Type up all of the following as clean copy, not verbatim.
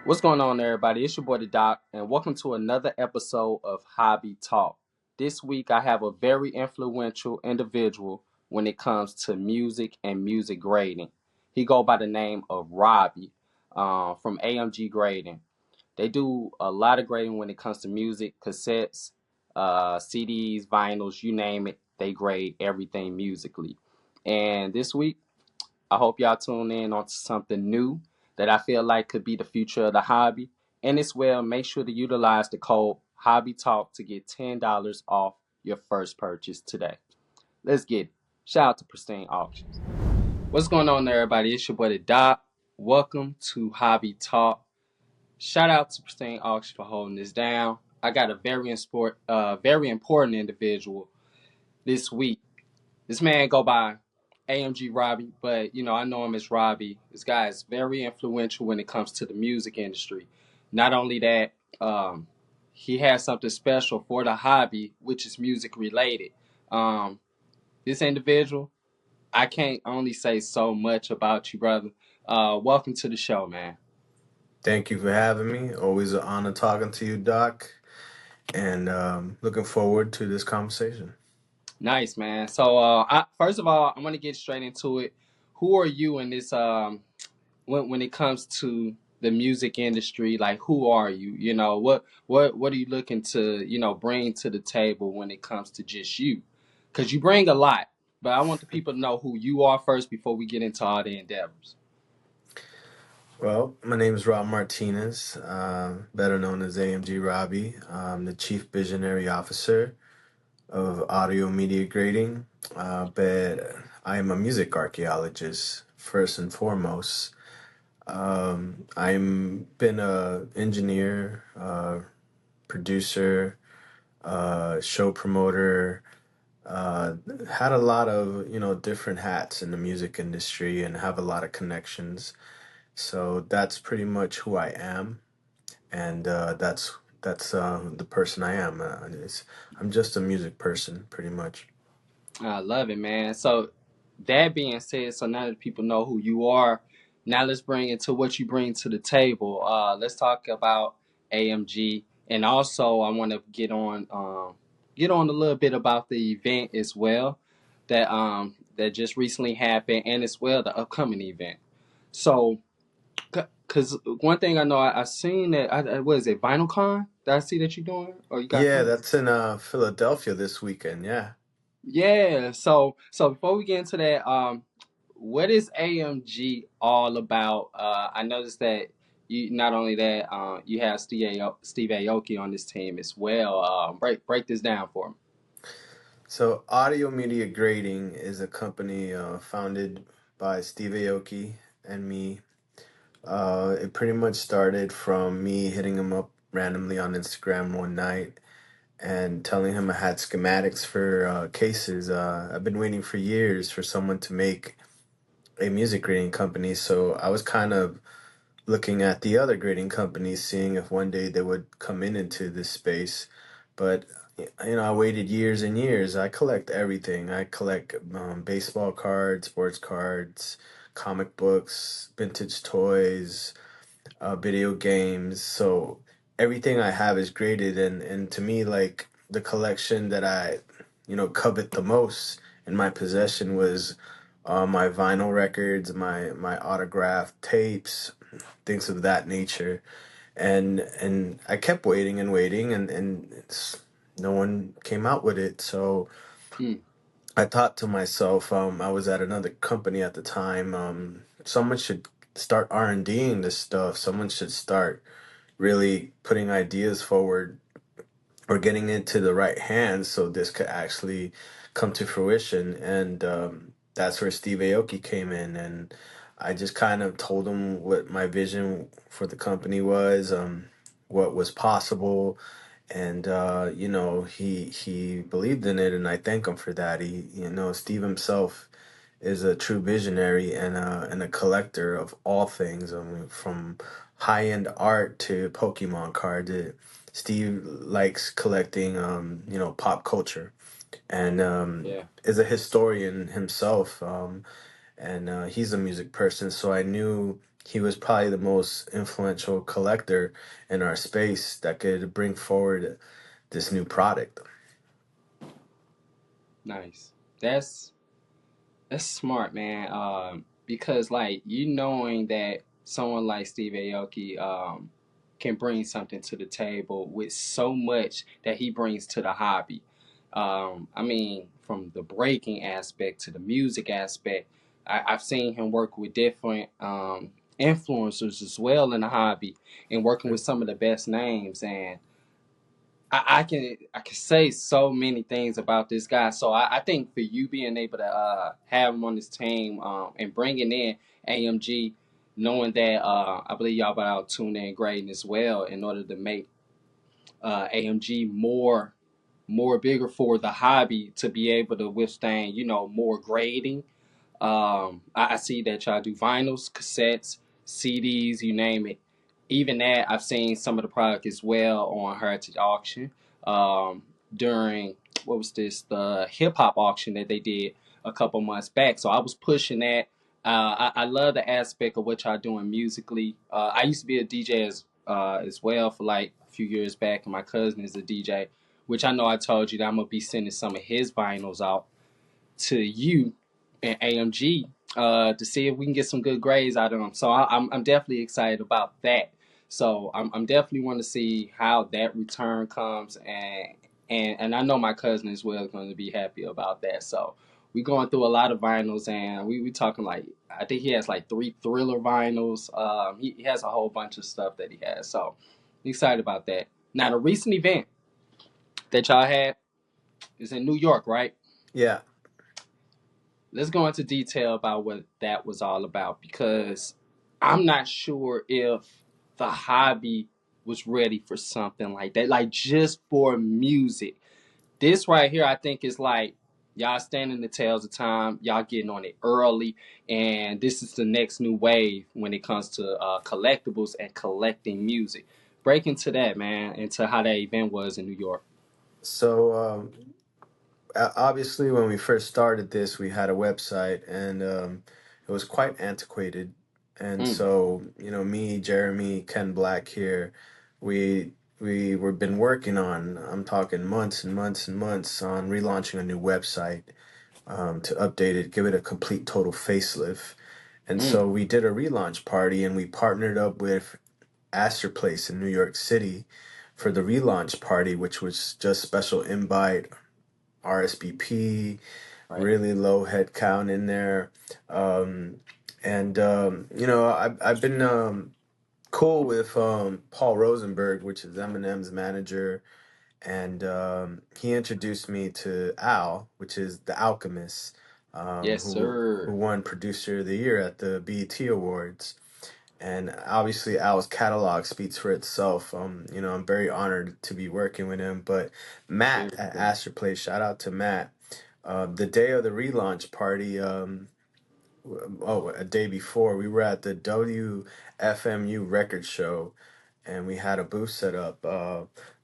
What's going on, everybody? It's your boy, the Doc, and welcome to another episode of Hobby Talk. This week, I have a very influential individual when it comes to music and music grading. He go by the name of Robbie from AMG Grading. They do a lot of grading when it comes to music, cassettes, CDs, vinyls, you name it. They grade everything musically. And this week, I hope y'all tune in onto something new that I feel like could be the future of the hobby. And as well, make sure to utilize the code Hobby Talk to get $10 off your first purchase today. Let's get it. Shout out to Pristine Auctions. What's going on, everybody? It's your boy, the Doc. Welcome to Hobby Talk. Shout out to Pristine Auction for holding this down. I got a very important individual this week. This man go by AMG Robbie, but I know him as Robbie. This guy is very influential when it comes to the music industry. Not only that, he has something special for the hobby, which is music related. Um, this individual, I can't only say so much about you, brother. Welcome to the show, man. Thank you for having me. Always an honor talking to you, Doc, and looking forward to this conversation. Nice, man. So, first of all, I'm gonna get straight into it. Who are you in this? When it comes to the music industry, like who are you? What are you looking to bring to the table when it comes to just you? Because you bring a lot, but I want the people to know who you are first before we get into all the endeavors. Well, my name is Rob Martinez, better known as AMG Robbie. I'm the Chief Visionary Officer of Audio Media Grading, but I am a music archaeologist first and foremost. I'm been a engineer, producer, show promoter. uh, Had a lot of different hats in the music industry and have a lot of connections. So that's pretty much who I am, and that's the person I am. I'm just a music person, pretty much. I love it, man. So that being said, so now that people know who you are, now let's bring it to what you bring to the table. Let's talk about AMG, and also I want to get on a little bit about the event as well that just recently happened, and as well the upcoming event. So, because one thing I know, I seen that. What is it, VinylCon? Did I see that you're doing, or you got Yeah, coming? that's in Philadelphia this weekend. Yeah. Yeah. So before we get into that, what is AMG all about? I noticed that you not only that, you have Steve Aoki on this team as well. Break this down for me. So Audio Media Grading is a company founded by Steve Aoki and me. It pretty much started from me hitting him up randomly on Instagram one night and telling him I had schematics for cases. I've been waiting for years for someone to make a music grading company, so I was kind of looking at the other grading companies, seeing if one day they would come into this space. But I waited years and years. I collect everything. I collect baseball cards, sports cards, comic books, vintage toys, video games. So everything I have is graded, and to me, like the collection that I, covet the most in my possession was my vinyl records, my autographed tapes, things of that nature. And I kept waiting and waiting, and no one came out with it. So Hmm. I thought to myself, I was at another company at the time. Someone should start R&Ding this stuff. Someone should start really putting ideas forward or getting into the right hands so this could actually come to fruition. And that's where Steve Aoki came in, and I just kind of told him what my vision for the company was, what was possible, and he believed in it, and I thank him for that. Steve himself is a true visionary and a collector of all things. I mean, from high end art to Pokemon cards. Steve likes collecting, pop culture, and Yeah. is a historian himself. And he's a music person, so I knew he was probably the most influential collector in our space that could bring forward this new product. Nice. That's smart, man. Because like you knowing that someone like Steve Aoki can bring something to the table with so much that he brings to the hobby. I mean, from the breaking aspect to the music aspect, I've seen him work with different influencers as well in the hobby and working with some of the best names. And I can say so many things about this guy. So I think for you being able to have him on this team and bringing in AMG, knowing that I believe y'all about tune in grading as well in order to make AMG more bigger for the hobby to be able to withstand more grading. I see that y'all do vinyls, cassettes, CDs, you name it. Even that, I've seen some of the product as well on Heritage Auction um, during what was this the hip hop auction that they did a couple months back. So I was pushing that. I love the aspect of what y'all doing musically. I used to be a DJ as well for like a few years back, and my cousin is a DJ, which I know I told you that I'm gonna be sending some of his vinyls out to you and AMG to see if we can get some good grades out of them. So I'm definitely excited about that. So I'm definitely want to see how that return comes, and I know my cousin as well is going to be happy about that. So we going through a lot of vinyls, and we talking like I think he has like 3 Thriller vinyls. He has a whole bunch of stuff that he has. So I'm excited about that. Now the recent event that y'all had is in New York, right? Yeah. Let's go into detail about what that was all about because I'm not sure if the hobby was ready for something like that, like just for music. This right here, I think is like y'all standing the tails of time, y'all getting on it early, and this is the next new wave when it comes to collectibles and collecting music. Break into that, man, into how that event was in New York. So obviously, when we first started this, we had a website, and it was quite antiquated. And Mm, so, me, Jeremy, Ken Black here, we we were been working on. I'm talking months and months and months on relaunching a new website, to update it, give it a complete total facelift. And mm, so we did a relaunch party, and we partnered up with Astor Place in New York City for the relaunch party, which was just special invite, RSVP, right. really low head count in there. Um, and I've been cool with Paul Rosenberg, which is Eminem's manager, and he introduced me to Al, which is the Alchemist, Yes, who sir. won Producer of the Year at the BET Awards. And obviously, Al's catalog speaks for itself. I'm very honored to be working with him. But Very Matt at cool. Astor Place, shout out to Matt. The day of the relaunch party, a day before, we were at the WFMU record show, and we had a booth set up.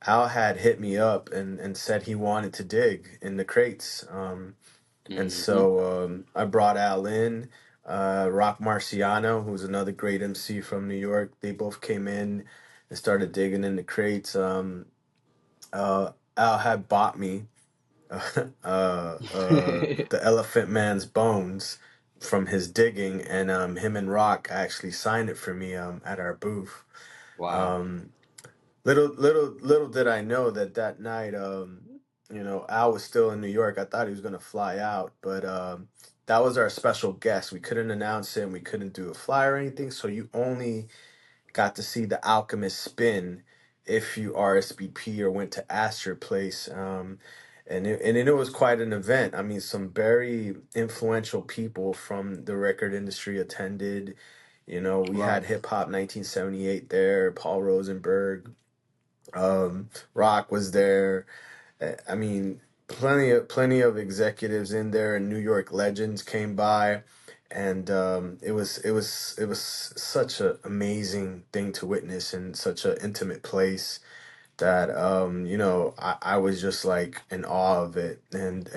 Al had hit me up and said he wanted to dig in the crates. And Hmm. so I brought Al in, Rock Marciano, who's another great MC from New York. They both came in and started digging in the crates. Al had bought me the Elephant Man's bones from his digging, and him and Rock actually signed it for me at our booth. Wow. Um, little did I know that that night, Al was still in New York. I thought he was gonna fly out, but that was our special guest. We couldn't announce it, and we couldn't do a flyer or anything. So you only got to see the Alchemist spin if you RSVP or went to Astor Place. And it was quite an event. I mean, some very influential people from the record industry attended. We had Right. Hip Hop 1978 there, Paul Rosenberg, Rock was there. I mean, plenty of executives in there, and New York legends came by, and it was such an amazing thing to witness in such an intimate place that I was just like in awe of it, and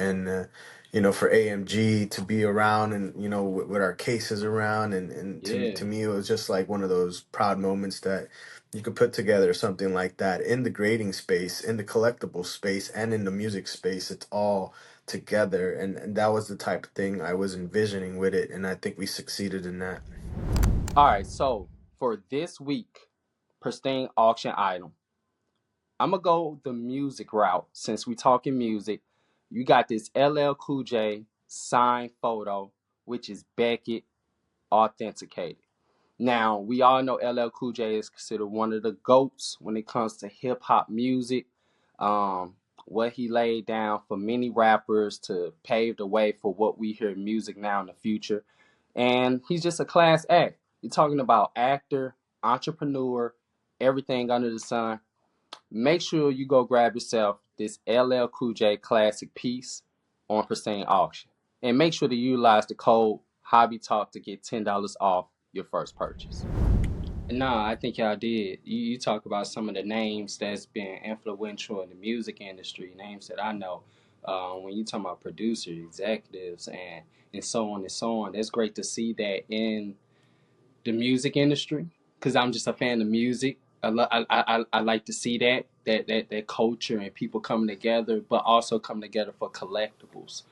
for AMG to be around, and with our cases around, and Yeah. to me it was just like one of those proud moments that you could put together something like that in the grading space, in the collectible space, and in the music space. It's all together, and that was the type of thing I was envisioning with it, and I think we succeeded in that. All right. So for this week, pristine auction item, I'm gonna go the music route since we talking music. You got this LL Cool J signed photo, which is Beckett authenticated. Now, we all know LL Cool J is considered one of the GOATs when it comes to hip hop music. Um, what he laid down for many rappers to pave the way for what we hear music now in the future. And he's just a class act. You're talking about actor, entrepreneur, everything under the sun. Make sure you go grab yourself this LL Cool J classic piece on Pristine Auction. And make sure to utilize the code Hobby Talk to get $10 off your first purchase. No, I think y'all did. You talk about some of the names that's been influential in the music industry, names that I know. When you talk about producers, executives, and so on and so on, it's great to see that in the music industry because I'm just a fan of music. I like to see that culture and people coming together, but also come together for collectibles.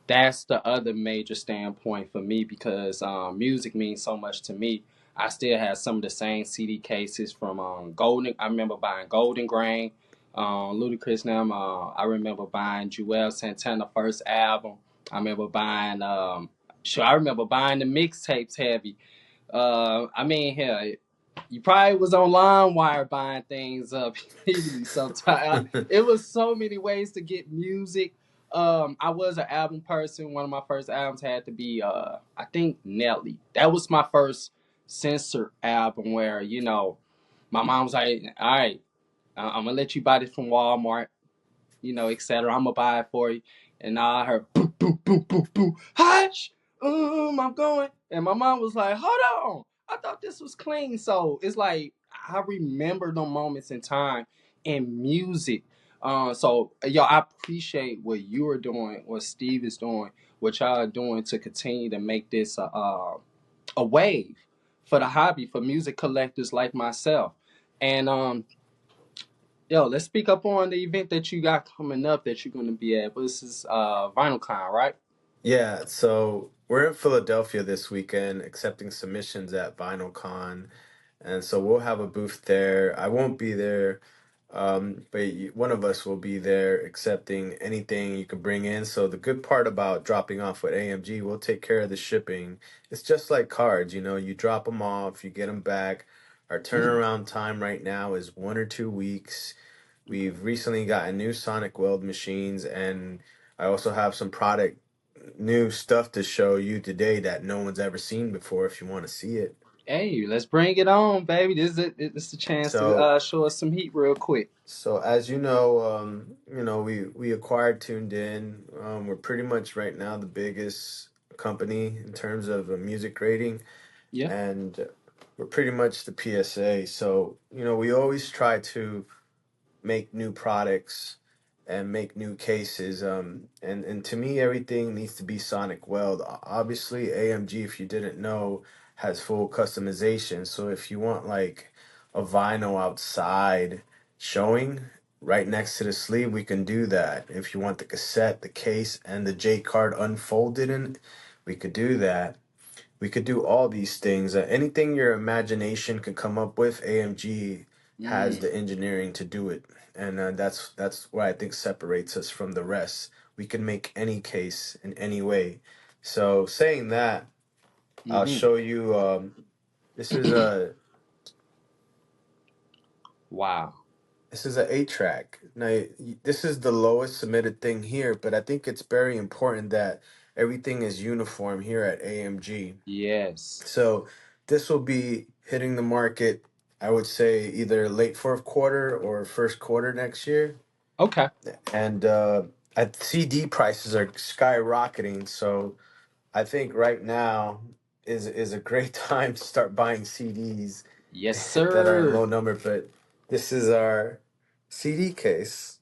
That's the other major standpoint for me because music means so much to me. I still have some of the same CD cases from Golden. I remember buying Golden Grain, Ludacris. Now, I remember buying Joel Santana first album. I remember buying. I remember buying the mixtapes heavy. I mean, hell, you probably was on LimeWire buying things up illegally sometimes. It was so many ways to get music. I was an album person. One of my first albums had to be, I think Nelly. That was my first censored album where my mom was like, "All right, I'm gonna let you buy this from Walmart." etc. I'm gonna buy it for you. And I heard boom, boom, boom, boom, boom, hush, I'm going. And my mom was like, hold on, I thought this was clean. So it's like I remember the moments in time in music. So y'all, I appreciate what you are doing, what Steve is doing, what y'all are doing to continue to make this a wave for the hobby for music collectors like myself. And yo, let's speak up on the event that you got coming up that you're gonna be at. This is VinylCon, right? Yeah, so we're in Philadelphia this weekend accepting submissions at VinylCon. And so we'll have a booth there. I won't be there, but one of us will be there accepting anything you can bring in. So the good part about dropping off with AMG, we'll take care of the shipping. It's just like cards, you drop them off, you get them back. Our turnaround time right now is 1 or 2 weeks. Okay. We've recently gotten new sonic weld machines, and I also have some product new stuff to show you today that no one's ever seen before if you want to see it. Hey, let's bring it on, baby. This is a chance to So show us some heat real quick. So as we acquired Tuned In. We're pretty much right now the biggest company in terms of music grading, Yeah. and we're pretty much the PSA. So we always try to make new products and make new cases. And to me, everything needs to be sonic weld. Obviously, AMG, if you didn't know, has full customization. So if you want like a vinyl outside showing right next to the sleeve, we can do that. If you want the cassette, the case, and the J card unfolded in, we could do that. We could do all these things. Anything your imagination could come up with, AMG has Mm. the engineering to do it, and that's what I think separates us from the rest. We can make any case in any way. So saying that, I'll Mm-hmm. show you. This is a Wow. this is a 8 track. Now this is the lowest submitted thing here, but I think it's very important that everything is uniform here at AMG. Yes. So this will be hitting the market, I would say, either late fourth quarter or first quarter next year. Okay. And CD prices are skyrocketing, so I think right now is a great time to start buying CDs Yes, that are in sir. low number. But this is our CD case.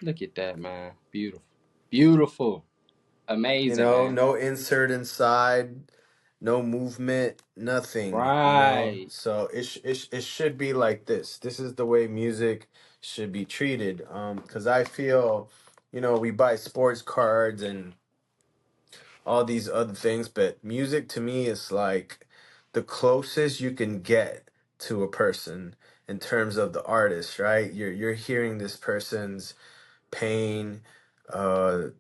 Look at that, man. Beautiful. Beautiful. Amazing, man. No insert inside, no movement, nothing, Right. So it should be like this. This is the way music should be treated. Because I feel, we buy sports cards and all these other things, but music to me is like the closest you can get to a person in terms of the artist, right? You're hearing this person's pain,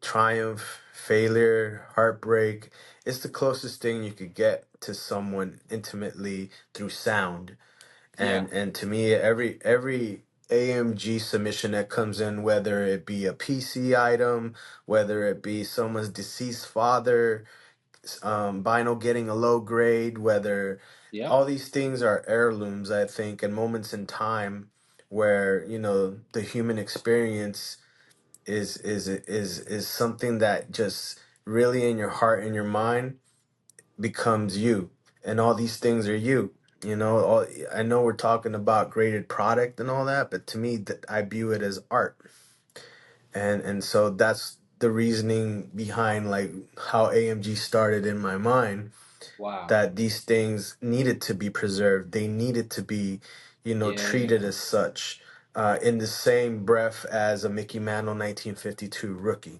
triumph, failure, heartbreak. It's the closest thing you could get to someone intimately through sound. Yeah. And to me, every AMG submission that comes in, whether it be a PC item, whether it be someone's deceased father, vinyl getting a low grade, whether Yep. all these things are heirlooms, I think, and moments in time where the human experience is something that just really in your heart and your mind becomes you, and all these things are you. I know we're talking about graded product and all that, but to me, that I view it as art, and so that's the reasoning behind like how AMG started in my mind, Wow. that these things needed to be preserved. They needed to be, treated Yeah. as such, in the same breath as a Mickey Mantle 1952 rookie.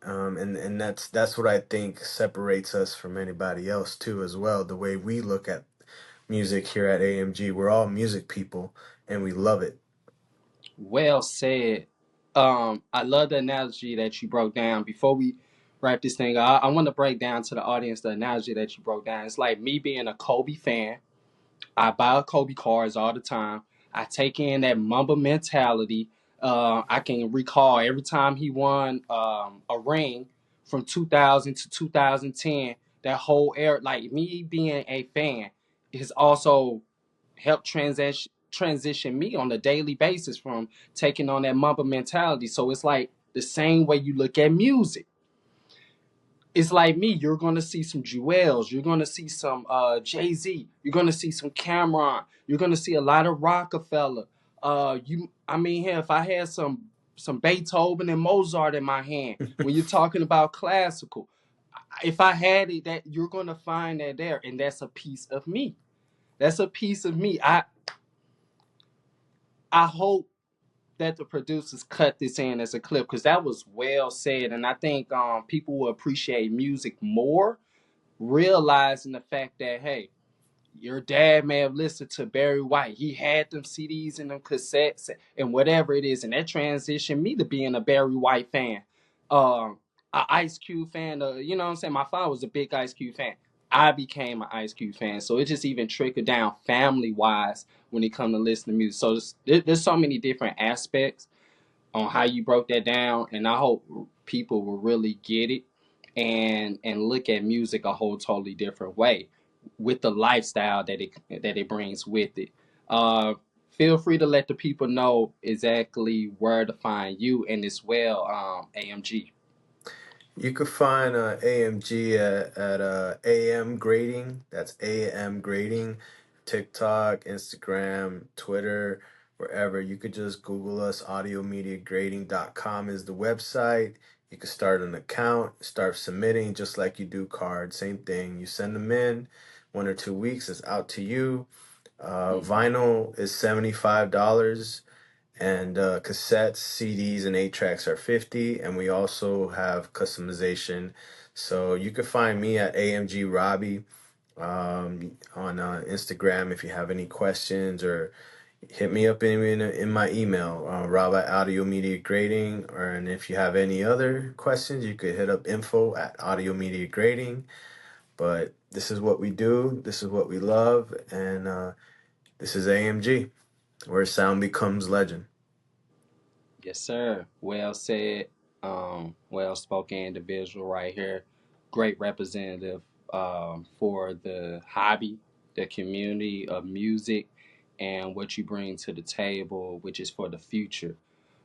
And that's what I think separates us from anybody else too, as well. The way we look at music here at AMG, we're all music people, and we love it. Well said. I love the analogy that you broke down. Before we wrap this thing up, I want to break down to the audience the analogy that you broke down. It's like me being a Kobe fan. I buy Kobe cards all the time. I take in that Mamba mentality. I can recall every time he won a ring from 2000 to 2010. That whole era, like me being a fan, has also helped transition me on a daily basis from taking on that Mamba mentality. So it's like the same way you look at music. It's like me, you're gonna see some Jewels, you're gonna see some Jay-Z, you're gonna see some Cameron, you're gonna see a lot of Rockefeller. I mean, here if I had some Beethoven and Mozart in my hand, when you're talking about classical, if I had it, that you're gonna find that there, and that's a piece of me. That's a piece of me. I hope that the producers cut this in as a clip because that was well said, and I think people will appreciate music more realizing the fact that hey, your dad may have listened to Barry White. He had them CDs and them cassettes and whatever it is, and that transitioned me to being a Barry White fan, a Ice Cube fan. You know what I'm saying? My father was a big Ice Cube fan. I became an Ice Cube fan, so it just even trickled down family wise when it comes to listening to music. So there's so many different aspects on how you broke that down, and I hope people will really get it and look at music a whole totally different way with the lifestyle that it brings with it. Uh, Feel free to let the people know exactly where to find you and as well, AMG. You could find AMG at AM Grading. That's AM Grading. TikTok, Instagram, Twitter, wherever. You could just Google us. Audiomediagrading.com is the website. You could start an account, start submitting just like you do cards. Same thing. You send them in 1 or 2 weeks. It's out to you. Mm-hmm. Vinyl is $75, and cassettes, CDs, and 8 tracks are 50. And we also have customization. So you can find me at AMG Robbie, on Instagram if you have any questions, or hit me up in my email, rob at Audio Media Grading. And if you have any other questions, you could hit up info at Audio Media Grading. But this is what we do. This is what we love. And this is AMG, where sound becomes legend. Yes, sir. Well said. Well spoken individual right here. Great representative for the hobby, the community of music, and what you bring to the table, which is for the future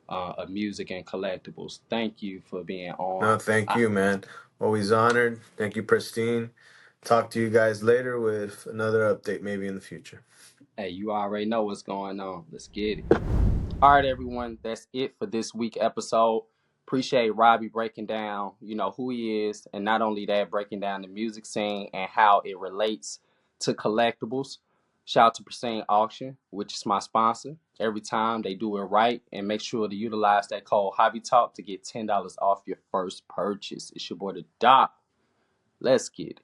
of music and collectibles. Thank you for being on. No, thank I, you, man. Always honored. Thank you, Pristine. Talk to you guys later with another update, maybe in the future. hey, you already know what's going on. Let's get it. All right, everyone. That's it for this week episode. Appreciate Robbie breaking down, who he is, and not only that, breaking down the music scene and how it relates to collectibles. Shout out to Pristine Auction, which is my sponsor. Every time they do it right, and make sure to utilize that code Hobby Talk to get $10 off your first purchase. It's your boy the Doc. Let's get it.